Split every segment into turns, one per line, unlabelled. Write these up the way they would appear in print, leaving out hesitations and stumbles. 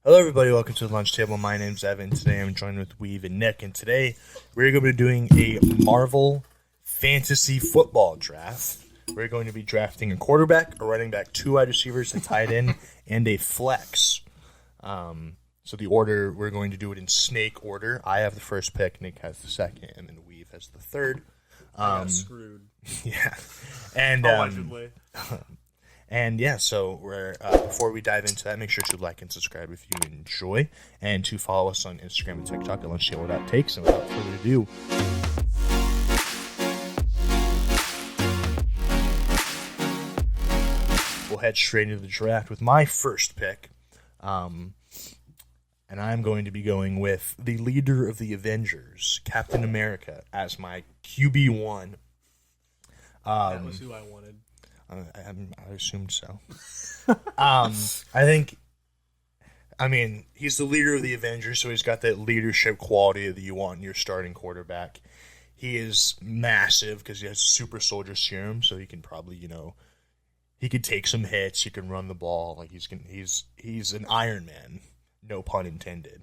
Hello, everybody. Welcome to the lunch table. My name's Evan. Today I'm joined with Weave and Nick, and today we're going to be doing a Marvel Fantasy Football draft. We're going to be drafting a quarterback, a running back, 2 wide receivers, a tight end, and a flex. So the order, we're going to do it in snake order. I have the first pick, Nick has the second, and then Weave has the third.
I got screwed.
Yeah, and
Allegedly.
And yeah, so we're before we dive into that, make sure to like and subscribe if you enjoy, and to follow us on Instagram and TikTok at LunchTable.takes. And without further ado, we'll head straight into the draft with my first pick. And I'm going to be going with the leader of the Avengers, Captain America, as my QB1.
That was who I wanted.
I assumed so. He's the leader of the Avengers, so he's got that leadership quality that you want in your starting quarterback. He is massive because he has super soldier serum, so he can probably, he could take some hits. He can run the ball. Like he's an Iron Man, no pun intended.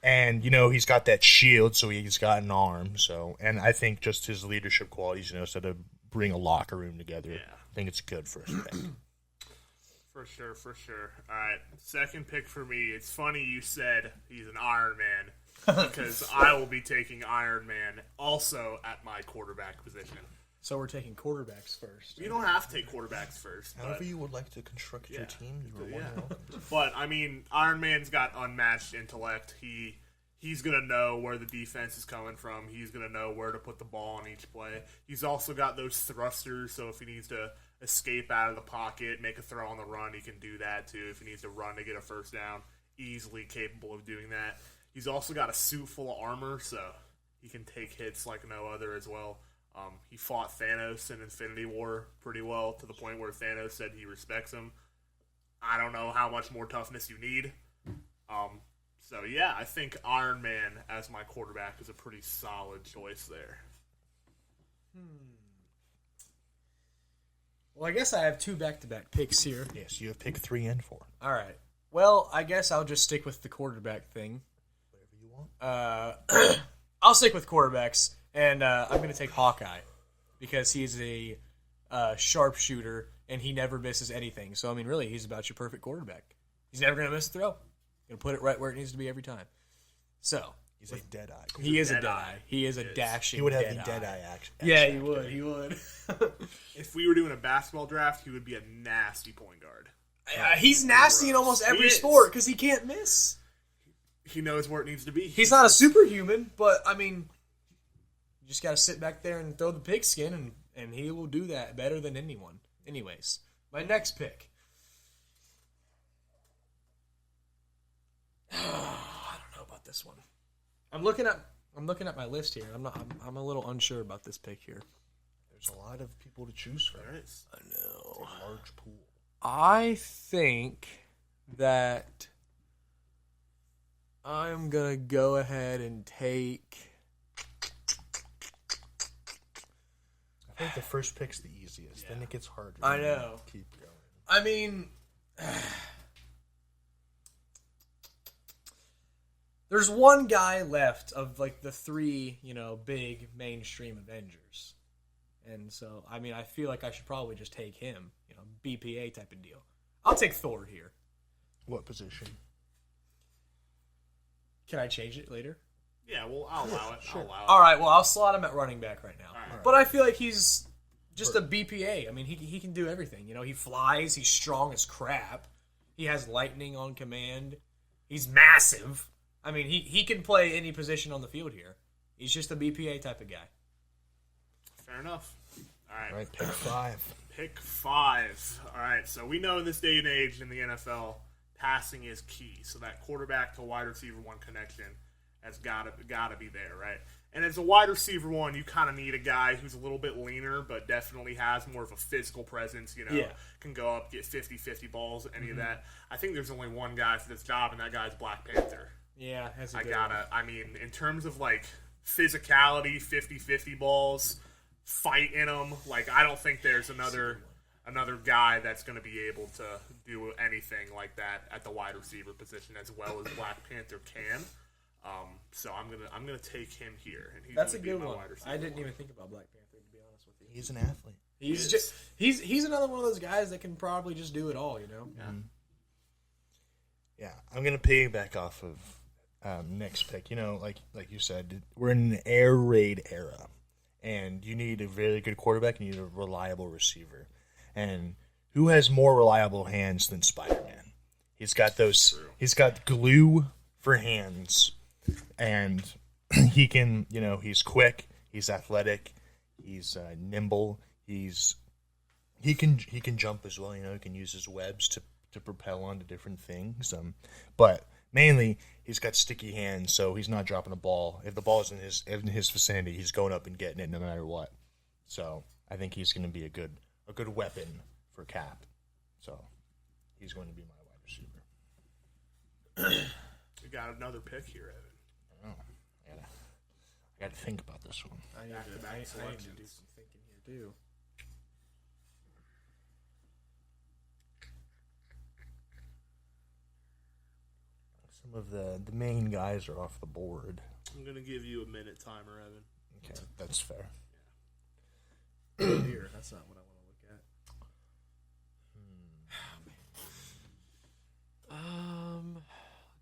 And, he's got that shield, so he's got an arm. So, and I think just his leadership qualities, so to bring a locker room together, I think it's good first pick.
For sure. All right, second pick for me. It's funny you said he's an Iron Man because I will be taking Iron Man also at my quarterback position.
So we're taking quarterbacks first.
You don't have to take quarterbacks first.
However you would like to construct your team, you are welcome.
But, Iron Man's got unmatched intellect. He's going to know where the defense is coming from. He's going to know where to put the ball on each play. He's also got those thrusters, so if he needs to escape out of the pocket, make a throw on the run, he can do that too. If he needs to run to get a first down, easily capable of doing that. He's also got a suit full of armor, so he can take hits like no other as well. He fought Thanos in Infinity War pretty well, to the point where Thanos said he respects him. I don't know how much more toughness you need. So, yeah, I think Iron Man as my quarterback is a pretty solid choice there.
Well, I guess I have 2 back-to-back picks here.
Yes, you have pick 3 and 4.
All right. Well, I guess I'll just stick with the quarterback thing.
Whatever you want.
I'll stick with quarterbacks, and I'm going to take Hawkeye because he's a sharpshooter, and he never misses anything. So, really, he's about your perfect quarterback. He's never going to miss a throw. Going to put it right where it needs to be every time. So
He's a dead-eye.
He is a dead-eye. He is a dashing.
He would have
dead
the dead-eye action.
Yeah, he would. He would.
If we were doing a basketball draft, he would be a nasty point guard.
He's nasty in almost every sport because he can't miss.
He knows where it needs to be.
He's not a superhuman, but, you just got to sit back there and throw the pigskin, and he will do that better than anyone. Anyways, my next pick. I don't know about this one. I'm looking at my list here. I'm a little unsure about this pick here.
There's a lot of people to choose from.
There is.
I know.
It's a large pool.
I think that I'm going to go ahead and take...
I think the first pick's the easiest. Yeah. Then it gets harder.
I know.
Keep going.
There's one guy left of the 3, big mainstream Avengers. And so, I feel like I should probably just take him, BPA type of deal. I'll take Thor here.
What position?
Can I change it later?
Yeah, well, I'll allow it.
Sure.
I'll allow it.
All right, well, I'll slot him at running back right now.
All right.
But I feel like he's just a BPA. He can do everything. He flies. He's strong as crap. He has lightning on command. He's massive. He can play any position on the field here. He's just a BPA type of guy.
Fair enough.
All right, pick 5.
Pick 5. All right, so we know in this day and age in the NFL, passing is key. So that quarterback to wide receiver 1 connection has got to be there, right? And as a wide receiver 1, you kind of need a guy who's a little bit leaner, but definitely has more of a physical presence, can go up, get 50-50 balls, any of that. I think there's only one guy for this job, and that guy's Black Panther.
Yeah, that's a good
in terms of, physicality, 50-50 balls, fight in them, I don't think there's another guy that's going to be able to do anything like that at the wide receiver position as well as Black Panther can. So I'm gonna take him here, and he's
That's a
gonna be
good
my
one.
wide receiver.
I didn't even think about Black Panther, to be honest with you.
He's an athlete.
He's another one of those guys that can probably just do it all, you know.
Yeah.
Yeah, I'm gonna piggyback off of Nick's pick. You know, like you said, we're in an air raid era, and you need a very good quarterback. And you need a reliable receiver. And who has more reliable hands than Spider-Man? He's got those.
True.
He's got glue for hands, and he can. You know, he's quick. He's athletic. He's nimble. He can jump as well. You know, he can use his webs to propel onto different things. But mainly he's got sticky hands, so he's not dropping a ball. If the ball's in his vicinity, he's going up and getting it no matter what. So I think he's going to be a good weapon for Cap. So he's going to be my wide receiver.
We got another pick here, Evan.
Oh, I got to think about this one.
I need to do
selections.
some thinking here too.
Some of the main guys are off the board.
I'm gonna give you a minute timer, Evan.
Okay, that's fair.
Here, that's not what I want to look at.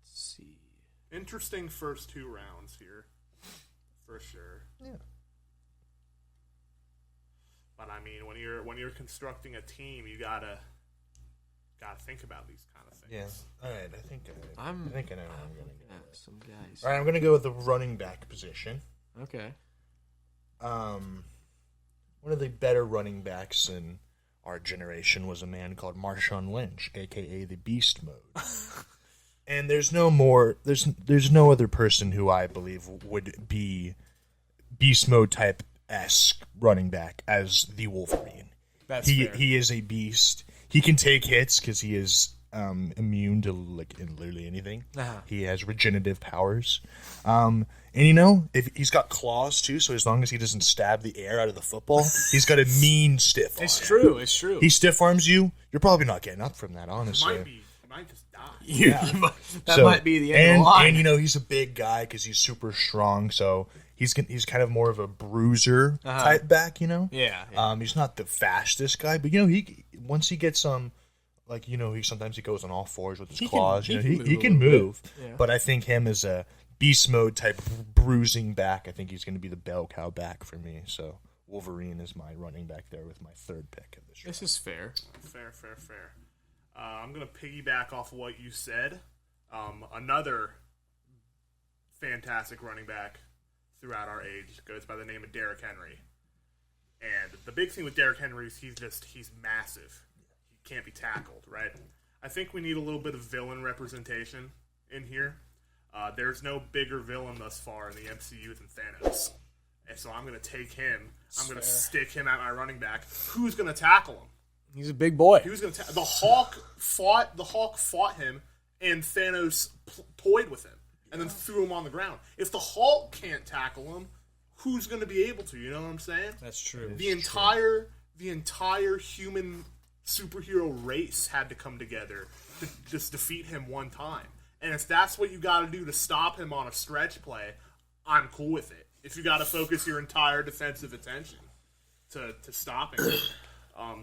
Let's see.
Interesting first 2 rounds here, for sure.
Yeah.
But I mean, when you're constructing a team, you gotta think about these kind of things.
Yeah. All right. I think I know what I'm going to go.
Some guys.
All right. I'm going to go with the running back position.
Okay.
One of the better running backs in our generation was a man called Marshawn Lynch, aka the Beast Mode. And there's no other person who I believe would be Beast Mode type esque running back as the Wolverine.
That's fair.
He is a beast. He can take hits because he is immune to in literally anything.
Uh-huh.
He has regenerative powers, and you know, if he's got claws too. So as long as he doesn't stab the air out of the football, he's got a mean stiff arm.
It's true. It's true.
He stiff arms you. You're probably not getting up from that, honestly.
He might just die.
Yeah. That
So-
might be the end of the line.
And you know, he's a big guy because he's super strong. So he's kind of more of a bruiser type back. You know.
Yeah.
He's not the fastest guy, but you know, once he gets like, you know, sometimes he goes on all fours with his claws. He can move.
Yeah.
But I think him as a beast mode type bruising back, I think he's going to be the bell cow back for me. So Wolverine is my running back there with my third pick of this year.
This is fair.
Fair. I'm going to piggyback off of what you said. Another fantastic running back throughout our age goes by the name of Derrick Henry. And the big thing with Derrick Henry is he's massive. He can't be tackled, right? I think we need a little bit of villain representation in here. There's no bigger villain thus far in the MCU than Thanos. And so I'm going to take him. I'm going to stick him at my running back. Who's going to tackle him?
He's a big boy.
He was going to. The Hawk fought him, and Thanos toyed with him, and then threw him on the ground. If the Hulk can't tackle him, who's going to be able to? You know what I'm saying?
That's true.
The entire human superhero race had to come together to just defeat him one time. And if that's what you got to do to stop him on a stretch play, I'm cool with it. If you got to focus your entire defensive attention to stopping him.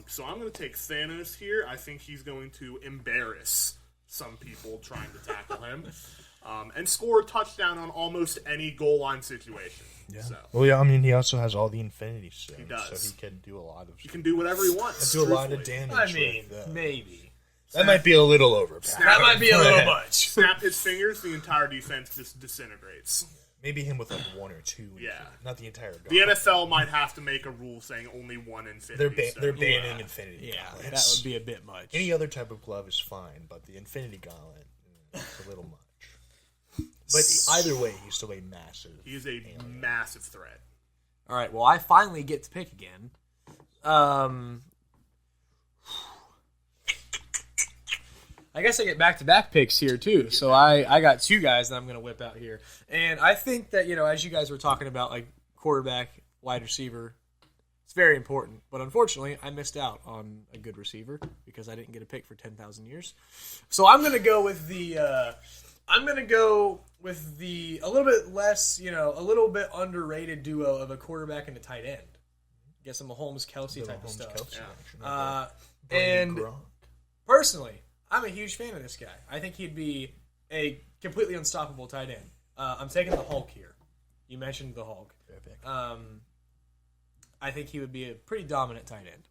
So I'm going to take Thanos here. I think he's going to embarrass some people trying to tackle him. And score a touchdown on almost any goal line situation.
Yeah.
So
Well, yeah. I mean, he also has all the Infinity Stones.
He does.
So he can do a lot of.
he can do whatever he wants.
do a lot of
truthfully.
damage.
I mean,
with,
maybe.
that might be a little overpowered.
That might be a little much.
Snap his fingers, the entire defense just disintegrates.
Maybe him with like one or two.
Yeah.
Not the entire.
The NFL might have to make a rule saying only one Infinity Stone.
They're banning Infinity.
Yeah, that
Gauntlets.
would be a bit much.
Any other type of glove is fine, but the Infinity Gauntlet, it's a little much. But either way, he's still a massive.
He is a massive threat.
All right, well, I finally get to pick again. I guess I get back-to-back picks here, too. So I got two guys that I'm going to whip out here. And I think that, you know, as you guys were talking about, like, quarterback, wide receiver, It's very important. But unfortunately, I missed out on a good receiver because I didn't get a pick for 10,000 years. So I'm going to go with the a little bit less, a little bit underrated duo of a quarterback and a tight end. Get some Mahomes Kelsey type of stuff. And personally, I'm a huge fan of this guy. I think he'd be a completely unstoppable tight end. I'm taking the Hulk here. You mentioned the Hulk.
Fair pick.
I think he would be a pretty dominant tight end.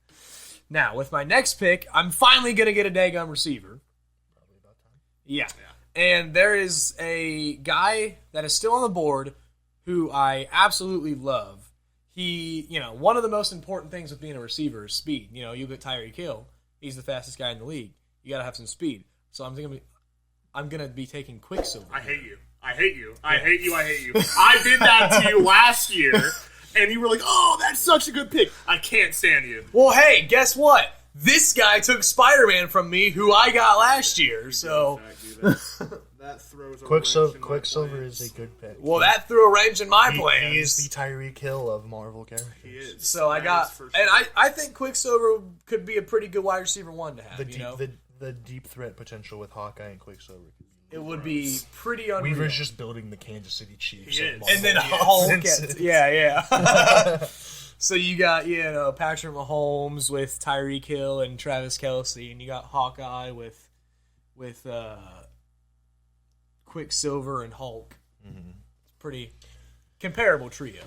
Now, with my next pick, I'm finally going to get a daggum receiver.
Probably about time.
Yeah. And there is a guy that is still on the board who I absolutely love. He, one of the most important things with being a receiver is speed. You get Tyreek Hill. He's the fastest guy in the league. You got to have some speed. So I'm going to be taking Quicksilver.
I hate you. I hate you. I hate you. I hate you. I did that to you last year, and you were like, "Oh, that's such a good pick." I can't stand you.
Well, hey, guess what? This guy took Spider-Man from me, who I got last year. So
that throws a
Quicksilver is a good pick.
Well, that threw a wrench in my plans.
He is the Tyreek Hill of Marvel characters.
He is.
So I think Quicksilver could be a pretty good wide receiver one to have.
The deep threat potential with Hawkeye and Quicksilver.
It would be pretty unreal.
Weaver's just building the Kansas City Chiefs.
And then Hulk. Yeah. So you got, Patrick Mahomes with Tyreek Hill and Travis Kelce, and you got Hawkeye with Quicksilver and Hulk.
Mm-hmm.
Pretty comparable trio.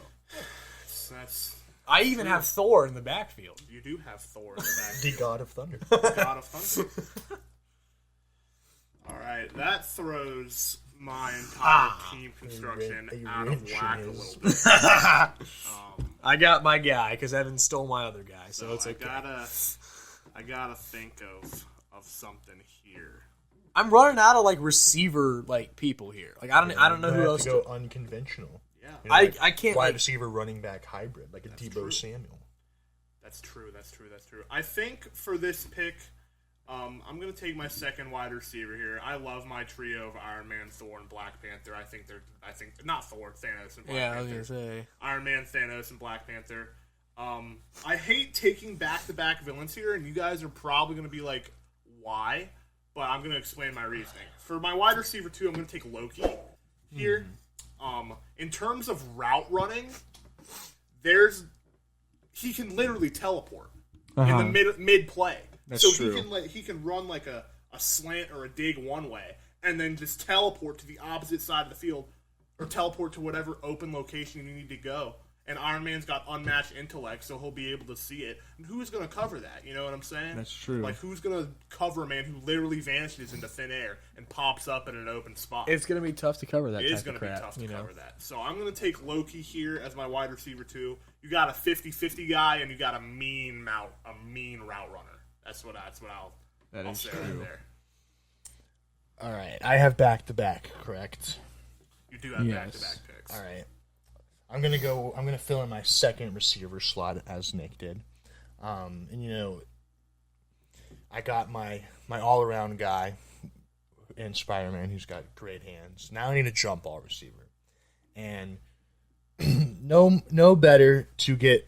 I even have Thor in the backfield.
You do have Thor in the backfield.
The God of Thunder.
God of Thunder. All right, that throws my entire team construction out of whack a little bit.
I got my guy because Evan stole my other guy, so it's okay.
I gotta think of something here.
I'm running out of receiver people here. I don't know who else
to go unconventional.
Yeah,
I can't
wide receiver running back hybrid like a Deebo Samuel.
That's true. I think for this pick, I'm going to take my second wide receiver here. I love my trio of Iron Man, Thor, and Black Panther. I think not Thor, Thanos, and Black Panther.
Yeah, I was going to say.
Iron Man, Thanos, and Black Panther. I hate taking back-to-back villains here, and you guys are probably going to be like, why? But I'm going to explain my reasoning. For my wide receiver 2, I'm going to take Loki here. In terms of route running, he can literally teleport in the mid play.
That's
so
true.
He can run like a slant or a dig one way, and then just teleport to the opposite side of the field, or teleport to whatever open location you need to go. And Iron Man's got unmatched intellect, so he'll be able to see it. And who's going to cover that? You know what I'm saying?
That's true.
Who's going to cover a man who literally vanishes into thin air and pops up in an open spot?
It's going to be tough to cover that.
It is going to be tough to cover that. So I'm going to take Loki here as my wide receiver 2. You got a 50-50 guy, and you got a mean route runner. That's what I'll say right there.
All right, I have back-to-back, correct?
You do have back-to-back picks.
All right. I'm gonna fill in my second receiver slot as Nick did. And I got my all-around guy in Spider-Man who's got great hands. Now I need a jump ball receiver. And no better to get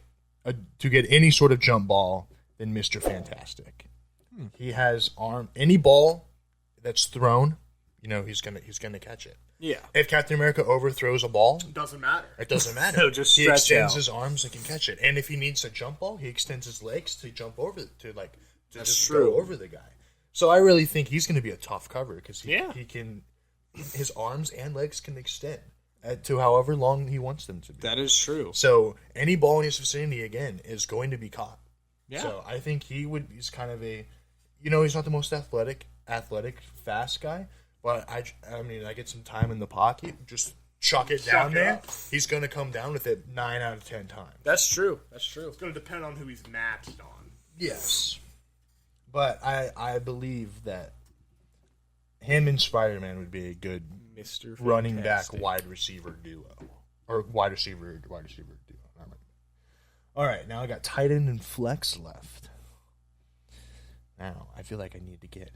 any sort of jump ball than Mr. Fantastic. He has any ball that's thrown, he's gonna catch it.
Yeah.
If Captain America overthrows a ball,
It doesn't matter.
it doesn't matter.
He'll just
he
stretch
extends
out.
his arms and can catch it. And if he needs a jump ball, he extends his legs to jump over
That's
go
true.
over the guy. So I really think he's going to be a tough cover because
Yeah.
his arms and legs can extend to however long he wants them to be.
That is true.
So any ball in his vicinity again is going to be caught.
Yeah.
So I think he's kind of a, he's not the most athletic, fast guy, but I get some time in the pocket, just chuck it down there.
up.
He's going to come down with it 9 out of 10 times.
That's true.
It's going to depend on who he's matched on.
Yes. But I believe that him and Spider-Man would be a good
Mr.
running back
Fantastic.
wide receiver duo. Or wide receiver duo. All right, now I got tight end and flex left. Now, I feel like I need to get,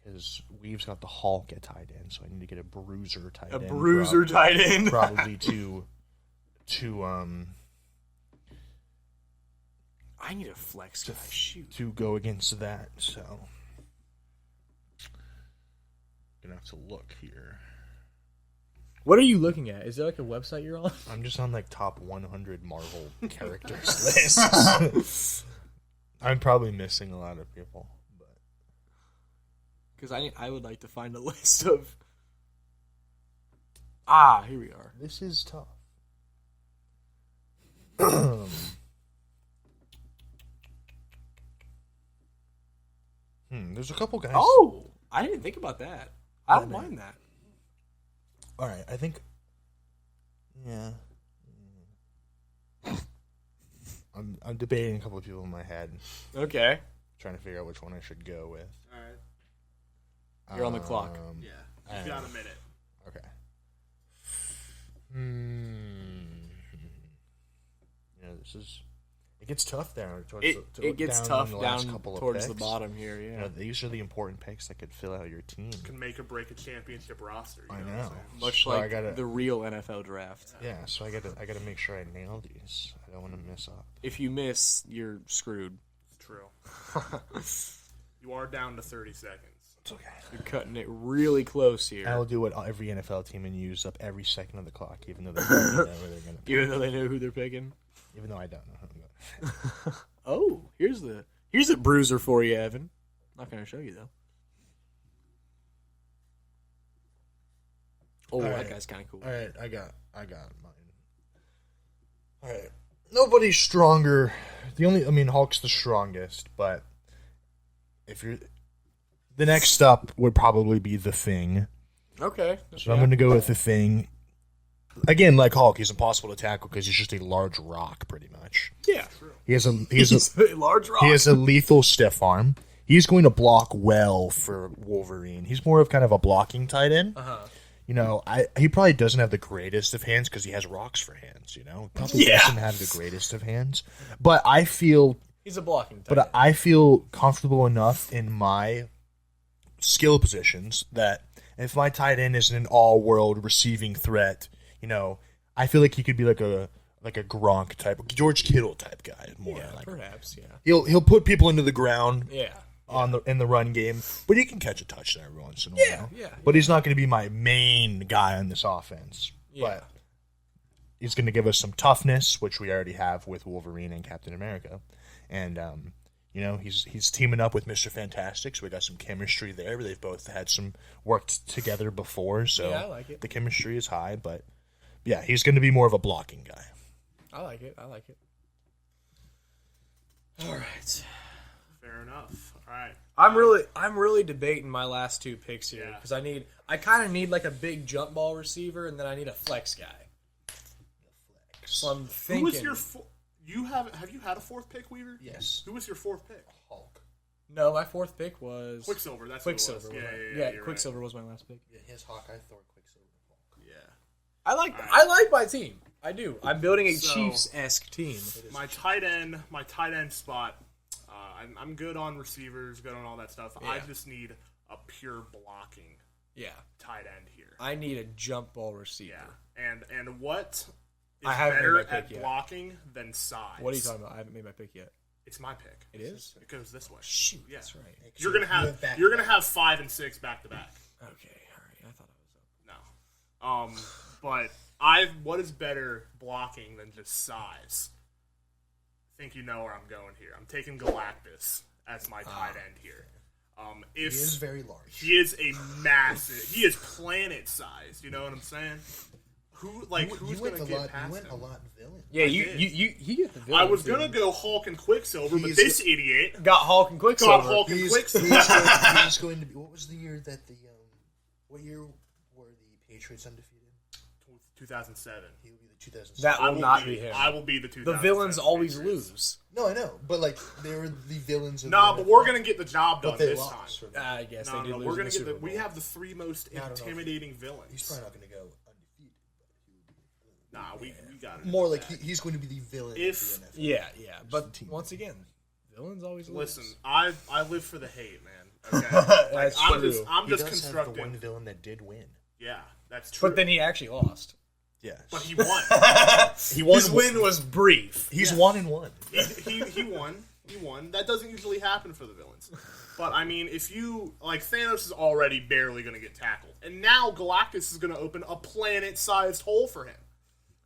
because Weave's got the Hulk at tight end, so I need to get a bruiser tight end.
A bruiser tight end.
Probably
I need a flex guy. Shoot.
to go against that. So gonna have to look here.
What are you looking at? Is there like a website you're on?
I'm just on like top 100 Marvel characters list. I'm probably missing a lot of people, but
Because I would like to find a list of. Here we are.
this is tough. There's a couple guys.
Oh, I didn't think about that. I don't mind that.
All right. I think. Yeah. I'm debating a couple of people in my head,
Okay.
trying to figure out which one I should go with.
All right.
You're on the clock.
Yeah. You got a minute.
Okay. This is. It gets tough down.
It gets
down
tough
in the last
down
couple of
towards the
picks.
bottom here, yeah.
You know, these are the important picks that could fill out your team.
Can make or break a championship roster. You
I
know. What I'm
know.
saying?
Much
So
like
I gotta-
the real NFL draft.
Yeah, so I gotta make sure I nail these. I don't want to mess up.
If you miss, you're screwed.
It's true. You are down to 30 seconds.
It's okay.
You're cutting it really close here.
I'll do what every NFL team and use up every second of the clock, even though they don't know where they're gonna be.
Even though they know who they're picking.
Even though I don't know who I'm going.
Oh, here's a bruiser for you, Evan. Not gonna show you though. Oh,
All
that
right.
guy's kind of cool.
All right, I got mine. All right, nobody's stronger. Hulk's the strongest, but if you're the next up would probably be the Thing.
Okay.
So I'm going to go with the Thing. Again, like Hulk, he's impossible to tackle because he's just a large rock, pretty much.
Yeah.
He's a
large rock.
he has a lethal stiff arm. He's going to block well for Wolverine. He's more of kind of a blocking tight end. You know, he probably doesn't have the greatest of hands because he has rocks for hands. You know, probably doesn't have the greatest of hands. But I feel,
He's a blocking tight end.
I feel comfortable enough in my skill positions that if my tight end isn't an all-world receiving threat, you know, I feel like he could be like a Gronk type, George Kittle type guy. More
Yeah,
like
perhaps, yeah.
he'll put people into the ground.
Yeah.
In the run game, but he can catch a touchdown every once in a while.
Yeah.
But he's not going to be my main guy on this offense.
Yeah.
But he's going to give us some toughness, which we already have with Wolverine and Captain America, and you know he's teaming up with Mr. Fantastic, so we got some chemistry there. They've both had some worked together before, so
Yeah, I like it.
the chemistry is high. But yeah, he's going to be more of a blocking guy.
I like it. All right.
Fair enough. All right.
I'm really debating my last two picks here
Yeah.
because I kind of need like a big jump ball receiver and then I need a flex guy. So I'm thinking.
Who was your have you had a fourth pick, Weaver?
Yes.
Who was your fourth pick?
Hulk.
No, my fourth pick was
Quicksilver. That's
Quicksilver.
What it was.
was
Yeah,
my-
you're
Quicksilver was my last pick.
Yeah, his Hawkeye, Thor, Quicksilver, Hulk.
Right. Yeah.
I like my team. I do. I'm building a
So-
Chiefs-esque team.
My tight end spot. I'm good on receivers, good on all that stuff. I
Yeah.
just need a pure blocking
Yeah,
tight end here.
I need a jump ball receiver.
Yeah, and what is
I haven't
better
made my
at
pick yet.
blocking than size?
What are you talking about? I haven't made my pick yet.
It's my pick.
It is?
It goes this way.
Shoot,
Yeah.
that's right.
You're gonna have 5 and 6 back to back.
Okay, all right. I thought I was up.
No, but what is better blocking than just size? I think you know where I'm going here. I'm taking Galactus as my tight end here.
He is very large.
He is a massive. He is planet sized. You know what I'm saying? Who's gonna get past him?
villain.
Yeah,
I
you
did.
get the villain.
I was
too.
gonna go Hulk and Quicksilver, but
He's-
this idiot
got Hulk and Quicksilver.
got Hulk and
He's
Quicksilver.
going to be. What was the year that what year were the Patriots undefeated?
2007.
He will be the 2007.
That
I
will
will
not be him.
I will be the 2007.
The villains always
Patriots.
lose.
No, I know, but like they were the villains. Of
Nah,
the
but we're gonna get the job done
But they
this
lost.
time.
I guess
No,
they did lose
we're
in
gonna
the
get
Super Bowl.
we have the 3 most
I don't know if
intimidating villains.
He's probably not going to go undefeated.
Nah, we got it.
More like he's going to be the villain
If-
of the NFL.
Yeah, but
team.
once again, villains always lose.
Listen, I live for the hate, man. Okay, like,
That's
I'm
true.
just I'm
He
just
does have the
constructing.
one villain that did win.
Yeah, that's true.
But then he actually lost.
Yes.
but he won.
He won.
His win was brief.
He's 1-1.
he won. He won. That doesn't usually happen for the villains. But, I mean, if you... Like, Thanos is already barely going to get tackled. And now Galactus is going to open a planet-sized hole for him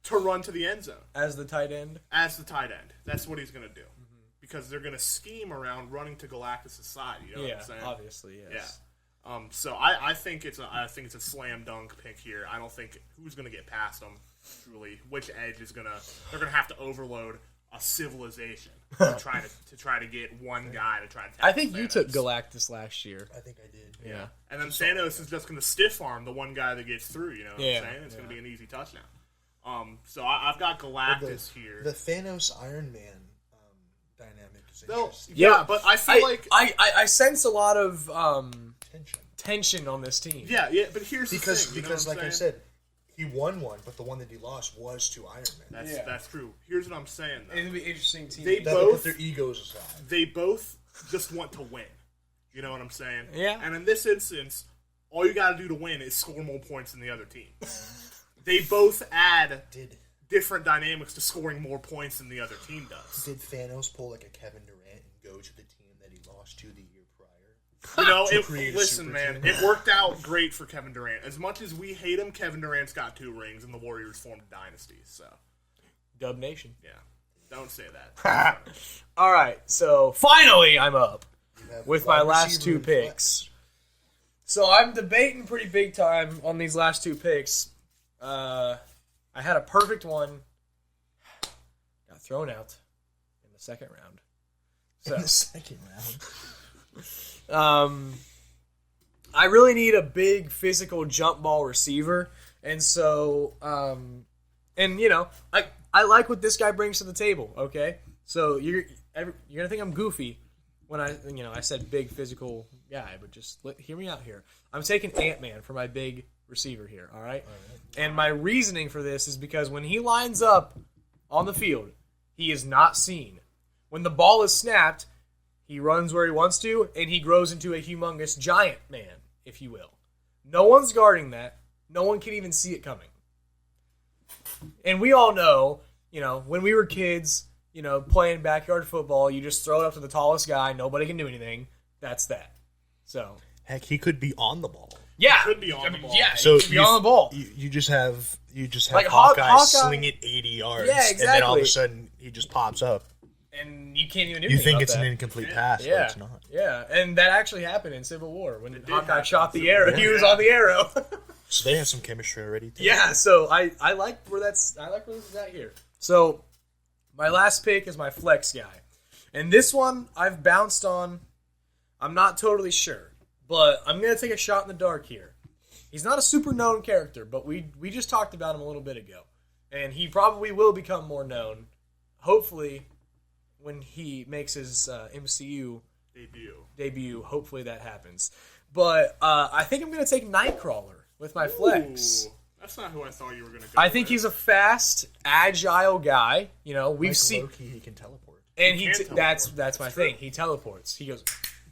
to run to the end zone
As the tight end.
as the tight end. That's what he's going to do. Because they're going to scheme around running to Galactus' side. You know what
Yeah,
I'm saying?
obviously, yes.
Yeah. So I think it's a slam dunk pick here. I don't think who's going to get past them. Truly, which edge is going to? They're going to have to overload a civilization to try to get one guy to try to.
I think you
Thanos.
took Galactus last year.
I think I did.
Yeah.
And then Thanos is just going to stiff arm the one guy that gets through. You know what
Yeah,
I'm saying? It's going to be an easy touchdown. So I've got Galactus here.
The Thanos Iron Man dynamic is
Though,
interesting.
yeah, but I feel like
I sense a lot of
Tension.
tension on this team.
yeah. But here's the thing, you know
Because
what I'm
like I
saying?
said, he won one, but the one that he lost was to Iron Man.
That's true. Here's what I'm saying. Though.
It'll be interesting team.
They
They
both
put their egos aside.
they both just want to win. You know what I'm saying?
Yeah.
And in this instance, all you got to do to win is score more points than the other team. They both add
Did
different dynamics to scoring more points than the other team does.
Thanos pull like a Kevin Durant and go to the team that he lost to the year prior?
You know,
To create a
listen,
super
man,
team.
it worked out great for Kevin Durant. As much as we hate him, Kevin Durant's got 2 rings, and the Warriors formed a dynasty. So,
Dub Nation.
yeah, don't say that.
All right, so finally I'm up
You have
with
wide
my last
receiver
2
and flex.
picks. So I'm debating pretty big time on these last 2 picks. I had a perfect one. Got thrown out in the second round.
In the
So
second round.
I really need a big physical jump ball receiver, and so and you know I like what this guy brings to the table. Okay, so you're gonna think I'm goofy when I said big physical guy, but just hear me out here. I'm taking Ant-Man for my big receiver here. All right, and my reasoning for this is because when he lines up on the field, he is not seen. When the ball is snapped, he runs where he wants to, and he grows into a humongous giant man, if you will. No one's guarding that. No one can even see it coming. And we all know, when we were kids, playing backyard football, you just throw it up to the tallest guy. Nobody can do anything. That's that. So,
Heck, he could be on the ball.
yeah.
Could be on the ball.
Yeah,
So
he could be on the ball.
You just have
Like
Hawkeye,
Hawkeye-
sling it 80 yards,
Yeah,
and then all of a
exactly.
sudden he just pops up.
And you can't even do
You
anything
think
about
it's
that.
an incomplete pass, but
Yeah,
it's not.
yeah, and that actually happened in Civil War when
did
Hawkeye
happen
shot
in
the
Civil
arrow.
War,
He was
yeah.
on the arrow.
So they have some chemistry already. Too.
Yeah, so I like where this is at here. So my last pick is my flex guy, and this one I've bounced on. I'm not totally sure, but I'm gonna take a shot in the dark here. He's not a super known character, but we just talked about him a little bit ago, and he probably will become more known. Hopefully, when he makes his MCU debut, hopefully that happens. But I think I'm gonna take Nightcrawler with my flex.
Ooh, that's not who I thought you were going to go
I think
with.
he's a fast, agile guy. We've
Like
seen,
Loki, he can teleport.
and
He can teleport.
that's my thing. He teleports. He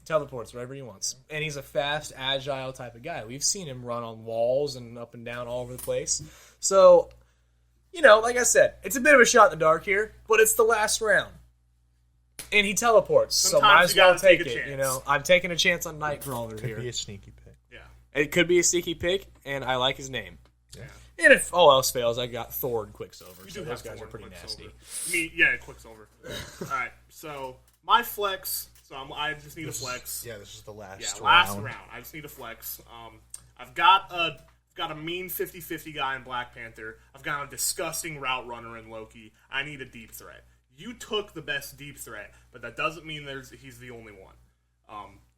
teleports wherever he wants, and he's a fast, agile type of guy. We've seen him run on walls and up and down all over the place. So, like I said, it's a bit of a shot in the dark here, but it's the last round, and he teleports. So
Sometimes
might as
you
well
gotta
take
take a
it.
chance.
I'm taking a chance on Nightcrawler
Could
here.
be a sneaky pick.
Yeah.
It could be a sneaky pick, and I like his name.
Yeah.
And if all else fails, I got Thor and Quicksilver.
You
So
do
those
have
guys
Thor
are pretty
and
nasty.
Quicksilver. Quicksilver. All right, so my flex. So I just need a flex.
Yeah, this is the last
Yeah,
round.
last round. I just need a flex. I've got a mean 50-50 guy in Black Panther. I've got a disgusting route runner in Loki. I need a deep threat. You took the best deep threat, but that doesn't mean he's the only one.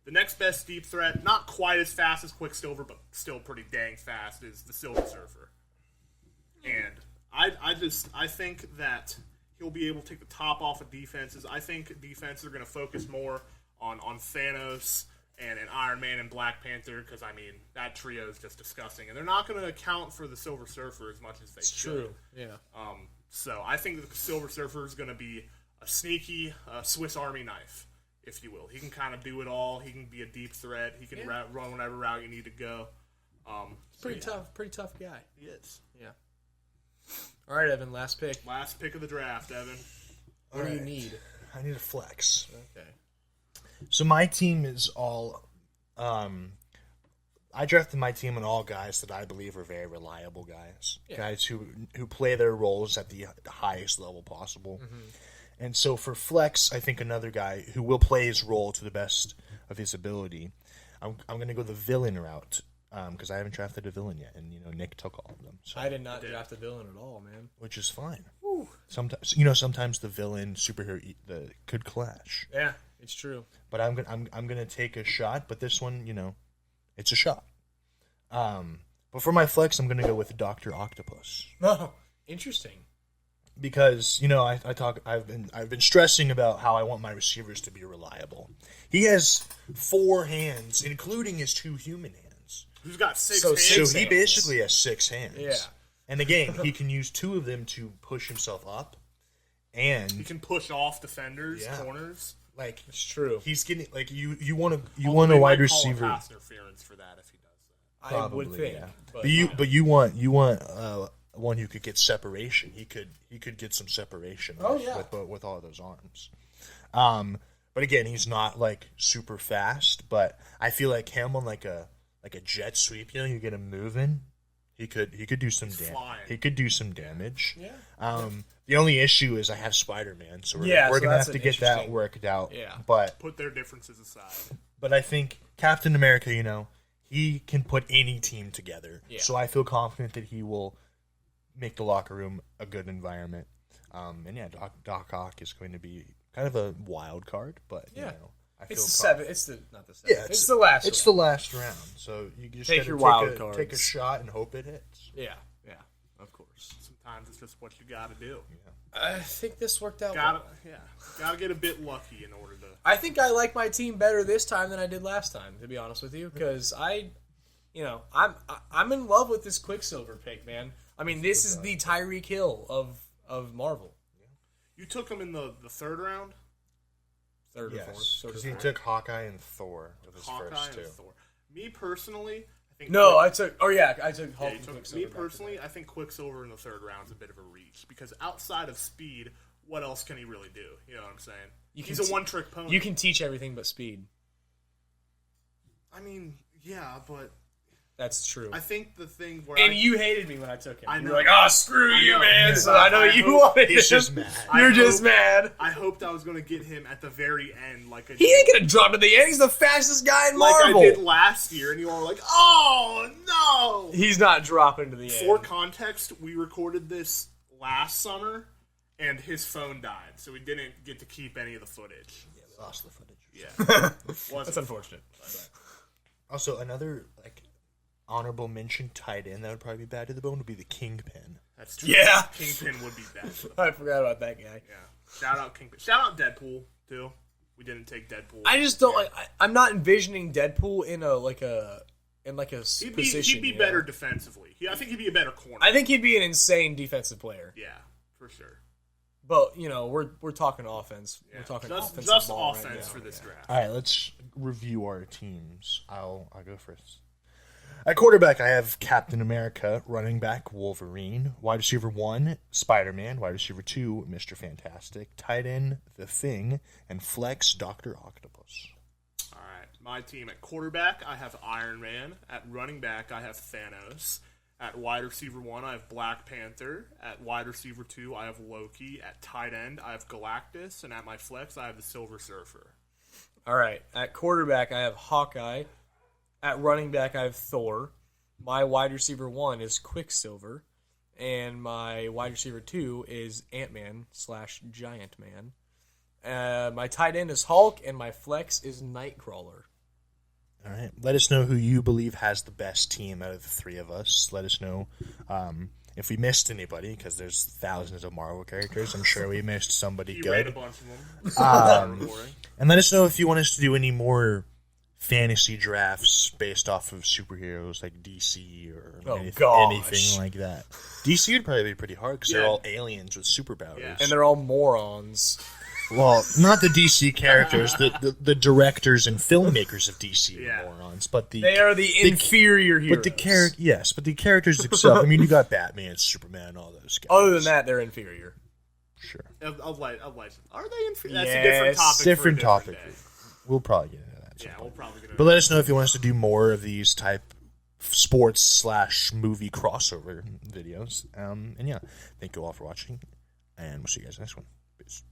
The next best deep threat, not quite as fast as Quicksilver, but still pretty dang fast, is the Silver Surfer. And I think that he'll be able to take the top off of defenses. I think defenses are going to focus more on Thanos and Iron Man and Black Panther, because, that trio is just disgusting. And they're not going to account for the Silver Surfer as much as they should.
True. Yeah.
So I think the Silver Surfer is going to be a sneaky Swiss Army knife, if you will. He can kind of do it all. He can be a deep threat. He can run whatever route you need to go.
Pretty tough guy.
He is.
Yeah. All right, Evan, last pick.
Last pick of the draft, Evan.
What do you need?
I need a flex.
Okay.
So my team is all. I drafted my team on all guys that I believe are very reliable guys, guys who play their roles at the highest level possible. And so for flex, I think another guy who will play his role to the best of his ability. I'm going to go the villain route because I haven't drafted a villain yet, and Nick took all of them. So,
I did not draft a villain at all, man.
which is fine. Sometimes sometimes the villain superhero could clash.
Yeah, it's true.
But I'm gonna take a shot. But this one, it's a shot. But for my flex, I'm gonna go with Dr. Octopus
Oh, interesting.
because I've been stressing about how I want my receivers to be reliable. He has 4 hands, including his 2 human hands.
Who's got 6
So
hands?
So
Six
he
hands.
basically has 6 hands.
Yeah.
And again, he can use 2 of them to push himself up,
He
and
can push off defenders,
Yeah.
corners.
like
It's true.
he's getting like you want
Although
a
they
wide
might call a
receiver.
pass interference for that if he does that.
I would
Probably,
think.
yeah.
But,
But you want one who could get separation. He could get some separation.
Oh, yeah.
with all of those arms. But again, he's not like super fast. But I feel like him on like a jet sweep. You get him moving. He could do some damage.
flying.
He could do some damage.
Yeah.
The only issue is I have Spider-Man, so we're
Yeah, so
gonna
that's
have to
an
get that
interesting-
worked out.
Yeah.
But
Put their differences aside.
I think Captain America, he can put any team together.
Yeah.
So I feel confident that he will make the locker room a good environment. And yeah, Doc Ock is going to be kind of a wild card, but
Yeah.
I feel
It's the
confident.
7th. It's the not the 7th.
Yeah,
it's the last.
It's
round.
the last round, so you just
Take
gotta
your wild
take
cards.
a shot and hope it hits.
Yeah. Of course.
Sometimes it's just what you got to do.
I think this worked out.
Gotta
well.
gotta get a bit lucky in order to.
I think I like my team better this time than I did last time, to be honest with you, because I'm in love with this Quicksilver pick, man. I mean, this is the Tyreek Hill of Marvel.
You took him in the 3rd round.
Third or
Yes,
fourth.
because he took Hawkeye and Thor with his
Hawkeye
first 2.
and Thor. Me personally, I think.
No, I took. Oh yeah, I took Hulk
Yeah, you
and
took-
Quicksilver.
me
back to
personally, I think Quicksilver in the 3rd round is a bit of a reach because outside of speed, what else can he really do? You know what I'm saying? He's a one-trick pony.
You can teach everything but speed.
I mean, yeah, but
That's true.
I think the thing where
And you hated me when I took him.
I
You were
know.
like, "Oh, screw
I
you,
know.
man!"
Yeah.
So I know
I
you
hope-
wanted
He's
him.
just mad.
You're
I
just
hope-
mad.
I hoped I was going to get him at the very end, like
He ain't gonna drop to the end. He's the fastest guy in
like
Marvel.
I did last year, and you all were like, "Oh no!"
He's not dropping to the end.
For context, we recorded this last summer, and his phone died, so we didn't get to keep any of the footage.
Yeah, we lost the footage.
Yeah,
That's
wasn't
unfortunate.
Also, another honorable mention tight end that would probably be bad to the bone would be the Kingpin.
That's true.
Yeah.
Kingpin would be bad.
I forgot about that guy.
Yeah, shout out Kingpin. Shout out Deadpool too. We didn't take Deadpool.
I just don't like. I'm not envisioning Deadpool in a
He'd
position.
be
you know?
better defensively. I think he'd be a better corner.
I think he'd be an insane defensive player.
Yeah, for sure.
But we're talking offense.
Yeah.
We're talking
just
offensive ball right
offense
now.
for this
Yeah.
draft.
All right, let's review our teams. I'll go first. At quarterback, I have Captain America. Running back, Wolverine. Wide receiver 1, Spider-Man. Wide receiver 2, Mr. Fantastic. Tight end, The Thing. And flex, Dr. Octopus.
All right, my team at quarterback, I have Iron Man. At running back, I have Thanos. At wide receiver 1, I have Black Panther. At wide receiver 2, I have Loki. At tight end, I have Galactus. And at my flex, I have the Silver Surfer.
All right. At quarterback, I have Hawkeye. At running back, I have Thor. My wide receiver 1 is Quicksilver. And my wide receiver 2 is Ant-Man / Giant Man. My tight end is Hulk, and my flex is Nightcrawler.
All right. Let us know who you believe has the best team out of the 3 of us. Let us know if we missed anybody, because there's thousands of Marvel characters. I'm sure we missed somebody
You read a
good.
bunch of them.
And let us know if you want us to do any more fantasy drafts based off of superheroes like DC or anything like that. DC would probably be pretty hard because they're
Yeah.
all aliens with superpowers.
Yeah.
And they're all morons.
Well, not the DC characters, the directors and filmmakers of DC
Yeah.
are morons, but
They are the inferior heroes.
but the characters themselves. I mean, you got Batman, Superman, all those guys.
Other than that, they're inferior.
Sure,
Of legend. Are they inferior? That's a
Yes.
different topic.
different
for a
topic.
different day.
We'll probably get into that. at some
Yeah,
point.
we'll probably get
But let us know if you want us to do more of these type sports/movie crossover videos. And yeah, thank you all for watching, and we'll see you guys next one. Peace.